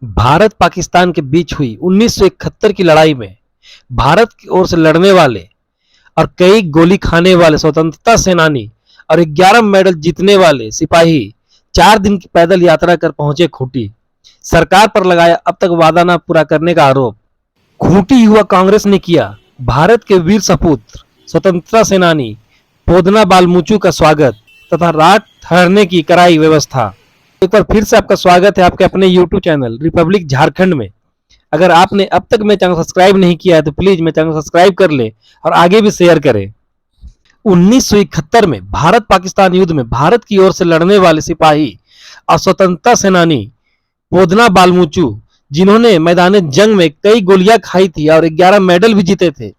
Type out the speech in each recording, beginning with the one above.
भारत पाकिस्तान के बीच हुई 1971 की लड़ाई में भारत की ओर से लड़ने वाले और कई गोली खाने वाले स्वतंत्रता सेनानी और 11 मेडल जीतने वाले सिपाही 4 दिन की पैदल यात्रा कर पहुंचे खूंटी। सरकार पर लगाया अब तक वादा न पूरा करने का आरोप। खूंटी युवा कांग्रेस ने किया भारत के वीर सपूत्र स्वतंत्रता सेनानी पोदना बालमुचू का स्वागत तथा रात ठहरने की कराई व्यवस्था। एक बार फिर से आपका स्वागत है आपके अपने YouTube चैनल रिपब्लिक झारखंड में। अगर आपने अब तक मेरे चैनल सब्सक्राइब नहीं किया है तो प्लीज मेरे चैनल सब्सक्राइब कर ले और आगे भी शेयर करें। 1971 में भारत पाकिस्तान युद्ध में भारत की ओर से लड़ने वाले सिपाही और स्वतंत्रता सेनानी पोदना बालमुचू, जिन्होंने मैदान जंग में कई गोलियां खाई थी और 11 मेडल भी जीते थे,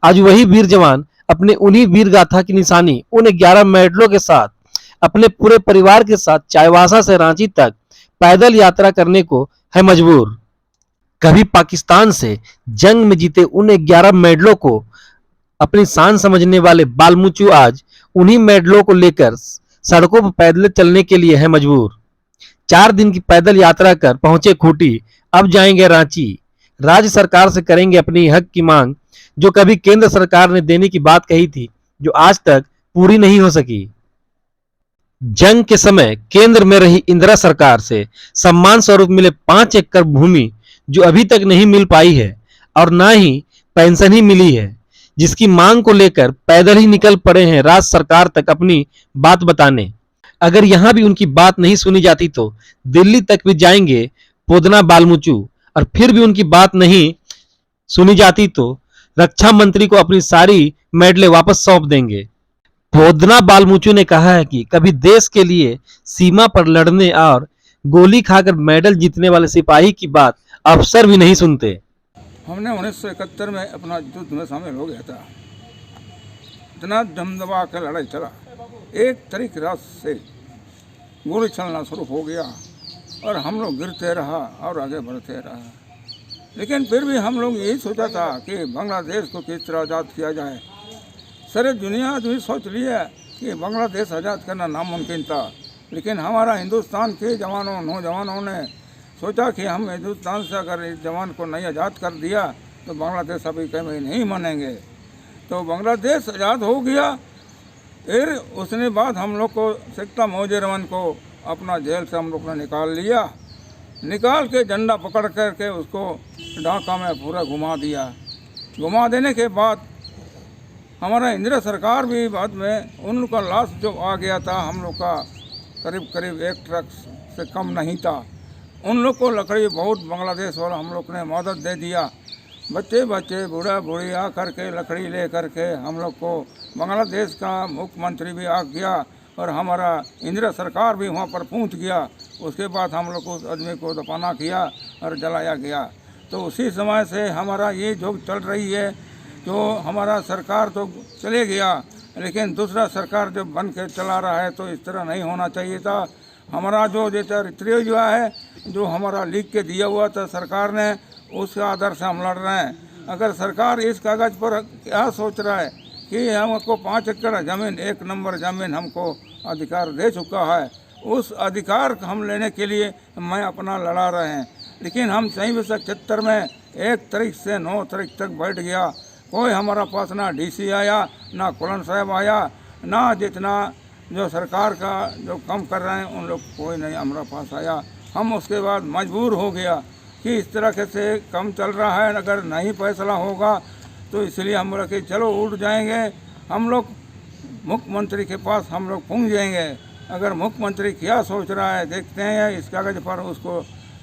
आज वही वीर जवान अपने उन्हीं वीर गाथा की निशानी उन 11 मेडलों के साथ अपने पूरे परिवार के साथ चाईबासा से रांची तक पैदल यात्रा करने को है मजबूर। कभी पाकिस्तान से जंग में जीते उन 11 मेडलों को अपनी शान समझने वाले बालमुचू आज उन्हीं मेडलों को लेकर सड़कों पर पैदल चलने के लिए है मजबूर। 4 दिन की पैदल यात्रा कर पहुंचे खूंटी, अब जाएंगे रांची। राज्य सरकार से करेंगे अपनी हक की मांग, जो कभी केंद्र सरकार ने देने की बात कही थी, जो आज तक पूरी नहीं हो सकी। जंग के समय केंद्र में रही इंदिरा सरकार से सम्मान स्वरूप मिले 5 एकड़ भूमि जो अभी तक नहीं मिल पाई है और ना ही पेंशन ही मिली है, जिसकी मांग को लेकर पैदल ही निकल पड़े हैं राज्य सरकार तक अपनी बात बताने। अगर यहां भी उनकी बात नहीं सुनी जाती तो दिल्ली तक भी जाएंगे पोदना बालमुचू, और फिर भी उनकी बात नहीं सुनी जाती तो रक्षा मंत्री को अपनी सारी मेडलें वापस सौंप देंगे। पोदना बालमुचू ने कहा है कि कभी देश के लिए सीमा पर लड़ने और गोली खाकर मेडल जीतने वाले सिपाही की बात अफसर भी नहीं सुनते। हमने 1971 में अपना युद्ध में शामिल हो गया था। इतना दमदमा का लड़ाई चला, एक तारीख रात से गोली चलना शुरू हो गया और हम लोग गिरते रहा और आगे बढ़ते रहा। लेकिन फिर भी हम लोग यही सोचा था कि बांग्लादेश को किस तरह आज़ाद किया जाए। सारे दुनिया आदमी सोच लिया कि बांग्लादेश आज़ाद करना नामुमकिन था, लेकिन हमारा हिंदुस्तान के जवानों नौजवानों ने सोचा कि हम हिंदुस्तान से अगर इस जवान को नहीं आज़ाद कर दिया तो बांग्लादेश अभी कभी नहीं मानेंगे। तो बांग्लादेश आज़ाद हो गया। फिर उसने बाद हम लोग को सिक्ता मौजरमन को अपना जेल से हम लोग ने निकाल लिया। निकाल के झंडा पकड़ करके उसको ढाका में पूरा घुमा दिया। घुमा देने के बाद हमारा इंदिरा सरकार भी बाद में उन लोग का लाश जो आ गया था, हम लोग का करीब करीब 1 ट्रक से कम नहीं था, उन लोग को लकड़ी बहुत बांग्लादेश वाला हम लोग ने मदद दे दिया। बच्चे बच्चे बूढ़ा बूढ़ी आ करके लकड़ी ले करके हम लोग को बांग्लादेश का मुख्यमंत्री भी आ गया और हमारा इंदिरा सरकार भी वहाँ पर पहुँच गया। उसके बाद हम लोग उस आदमी को दफना किया और जलाया गया। तो उसी समय से हमारा ये जो चल रही है, जो हमारा सरकार तो चले गया लेकिन दूसरा सरकार जब बन के चला रहा है तो इस तरह नहीं होना चाहिए था। हमारा जो जैसा रित्रिय जो है, जो हमारा लिख के दिया हुआ था सरकार ने, उसके आधार से हम लड़ रहे हैं। अगर सरकार इस कागज़ पर क्या सोच रहा है कि हमको 5 एकड़ ज़मीन 1 नंबर ज़मीन हमको अधिकार दे चुका है, उस अधिकार हम लेने के लिए मैं अपना लड़ा रहे हैं। लेकिन हम 1976 में 1 तारीख से 9 तारीख तक बैठ गया, कोई हमारा पास ना डीसी आया, ना कुलन साहब आया, ना जितना जो सरकार का जो काम कर रहे हैं उन लोग कोई नहीं हमारा पास आया। हम उसके बाद मजबूर हो गया कि इस तरह से कम चल रहा है, अगर नहीं फैसला होगा तो इसलिए हम बोला कि चलो उठ जाएंगे, हम लोग मुख्यमंत्री के पास हम लोग पहुँच जाएंगे। अगर मुख्यमंत्री क्या सोच रहा है देखते हैं, इस कागज़ पर उसको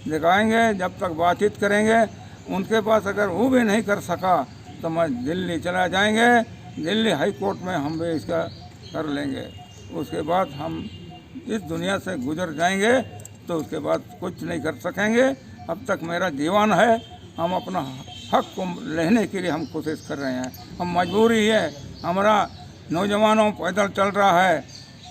दिखाएंगे, जब तक बातचीत करेंगे। उनके पास अगर वो भी नहीं कर सका तो मैं दिल्ली चला जाएंगे, दिल्ली हाई कोर्ट में हम भी इसका कर लेंगे। उसके बाद हम इस दुनिया से गुजर जाएंगे तो उसके बाद कुछ नहीं कर सकेंगे। अब तक मेरा जीवन है, हम अपना हक को लेने के लिए हम कोशिश कर रहे हैं। हम मजबूरी है, हमारा नौजवानों पैदल चल रहा है।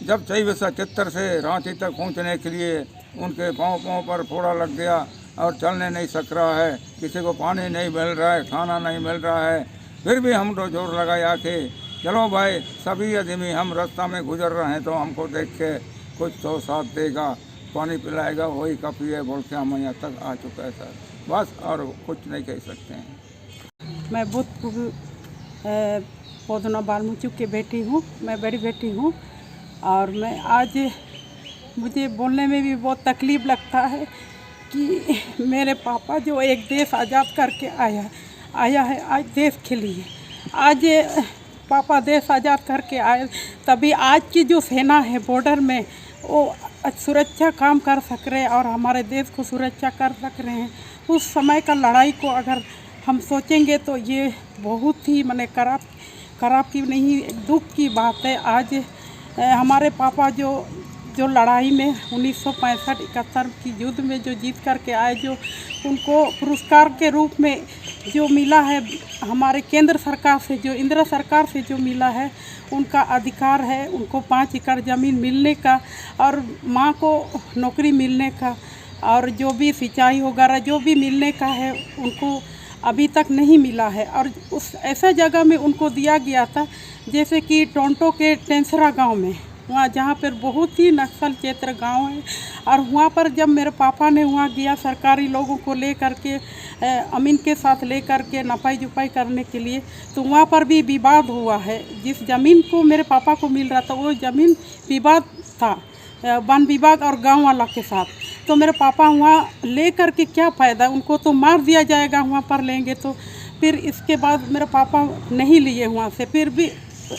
जब 1974 से रांची तक पहुंचने के लिए उनके पाँव पर फोड़ा लग गया और चलने नहीं सक रहा है, किसी को पानी नहीं मिल रहा है, खाना नहीं मिल रहा है, फिर भी हम तो जोर लगाया कि चलो भाई सभी आदमी हम रास्ता में गुजर रहे हैं तो हमको देख के कुछ तो साथ देगा। पानी पिलाएगा वही का पिए बोल के हम यहाँ तक आ चुका है सर, बस और कुछ नहीं कह सकते हैं। मैं भूतपूर्व पौधना बालमुचु की बेटी हूँ, मैं बड़ी बेटी हूँ। और मैं आज मुझे बोलने में भी बहुत तकलीफ़ लगता है कि मेरे पापा जो एक देश आज़ाद करके आया है आज देश के लिए। आज पापा देश आज़ाद करके आए तभी आज की जो सेना है बॉर्डर में वो सुरक्षा काम कर सक रहे और हमारे देश को सुरक्षा कर सक रहे हैं। उस समय का लड़ाई को अगर हम सोचेंगे तो ये बहुत ही माने खराब की नहीं दुख की बात है। आज हमारे पापा जो लड़ाई में 1965-71 की युद्ध में जो जीत करके आए, जो उनको पुरस्कार के रूप में जो मिला है हमारे केंद्र सरकार से, जो इंदिरा सरकार से जो मिला है, उनका अधिकार है उनको 5 एकड़ ज़मीन मिलने का और माँ को नौकरी मिलने का और जो भी सिंचाई वगैरह जो भी मिलने का है उनको अभी तक नहीं मिला है। और उस ऐसा जगह में उनको दिया गया था जैसे कि टोरंटो के टेंसरा गांव में, वहाँ जहाँ पर बहुत ही नक्सल क्षेत्र गांव है। और वहाँ पर जब मेरे पापा ने वहाँ गया सरकारी लोगों को ले करके अमीन के साथ ले करके नपाई जुपाई करने के लिए, तो वहाँ पर भी विवाद हुआ है। जिस ज़मीन को मेरे पापा को मिल रहा था वो ज़मीन विवाद था वन विभाग और गांव वाला के साथ। तो मेरे पापा वहाँ ले करके क्या फ़ायदा, उनको तो मार दिया जाएगा वहाँ पर लेंगे तो। फिर इसके बाद मेरे पापा नहीं लिए वहाँ से, फिर भी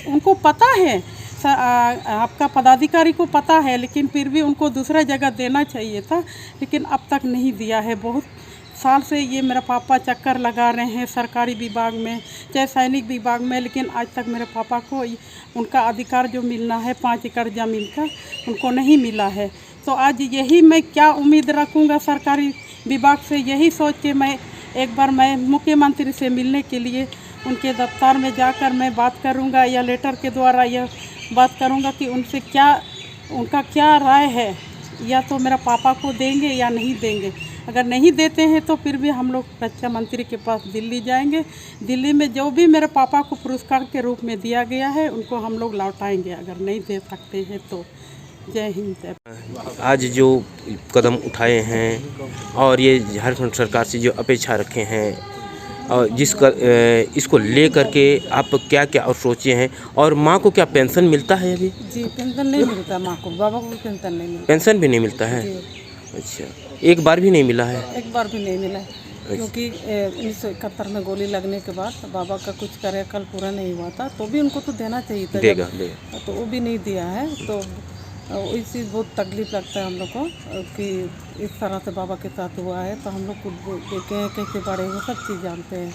उनको पता है आपका पदाधिकारी को पता है, लेकिन फिर भी उनको दूसरा जगह देना चाहिए था, लेकिन अब तक नहीं दिया है। बहुत साल से ये मेरा पापा चक्कर लगा रहे हैं सरकारी विभाग में चाहे सैनिक विभाग में, लेकिन आज तक मेरे पापा को उनका अधिकार जो मिलना है 5 एकड़ ज़मीन का उनको नहीं मिला है। तो आज यही मैं क्या उम्मीद रखूँगा सरकारी विभाग से, यही सोच के मैं एक बार मैं मुख्यमंत्री से मिलने के लिए उनके दफ्तर में जाकर मैं बात करूँगा या लेटर के द्वारा यह बात करूँगा कि उनसे उनका क्या राय है, या तो मेरा पापा को देंगे या नहीं देंगे। अगर नहीं देते हैं तो फिर भी हम लोग रक्षा मंत्री के पास दिल्ली जाएंगे। दिल्ली में जो भी मेरे पापा को पुरस्कार के रूप में दिया गया है उनको हम लोग लौटाएंगे, अगर नहीं दे सकते हैं तो। जय हिंद जय। आज जो कदम उठाए हैं और ये झारखंड सरकार से जो अपेक्षा रखे हैं और इसको ले करके आप क्या क्या और सोचे हैं, और माँ को क्या पेंशन मिलता है अभी? जी पेंशन नहीं मिलता माँ को, बाबा को पेंशन नहीं मिलता। पेंशन भी नहीं मिलता है? अच्छा, एक बार भी नहीं मिला है? एक बार भी नहीं मिला है क्योंकि 1971 में गोली लगने के बाद बाबा का कुछ कार्यकाल पूरा नहीं हुआ था, तो भी उनको तो देना चाहिए था। देगा तो वो भी नहीं दिया है। तो इस चीज़ बहुत तकलीफ़ लगता है हम लोग को कि इस तरह से बाबा के साथ हुआ है। तो हम लोग खुद देखे हैं कैसे बड़े हुए, सब चीज़ जानते हैं।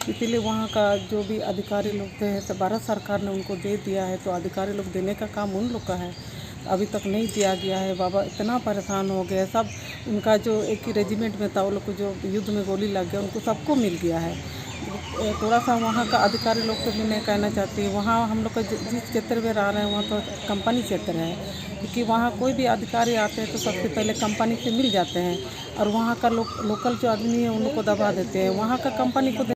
इसीलिए वहाँ का जो भी अधिकारी लोग थे तो भारत सरकार ने उनको दे दिया है, तो अधिकारी लोग देने का काम उन लोग का है, अभी तक नहीं दिया गया है। बाबा इतना परेशान हो गए सब, उनका जो एक ही रेजिमेंट में था वो लोग को जो युद्ध में गोली लग गया उनको सबको मिल गया है। थोड़ा सा वहाँ का अधिकारी लोग को भी मैं कहना चाहती हूँ, वहाँ हम लोग का जिस क्षेत्र में रह रहे हैं वहाँ तो कंपनी क्षेत्र है, क्योंकि वहाँ कोई भी अधिकारी आते हैं तो सबसे पहले कंपनी से मिल जाते हैं और वहाँ का लोकल जो आदमी है उन लोग को दबा देते हैं। वहाँ का कंपनी को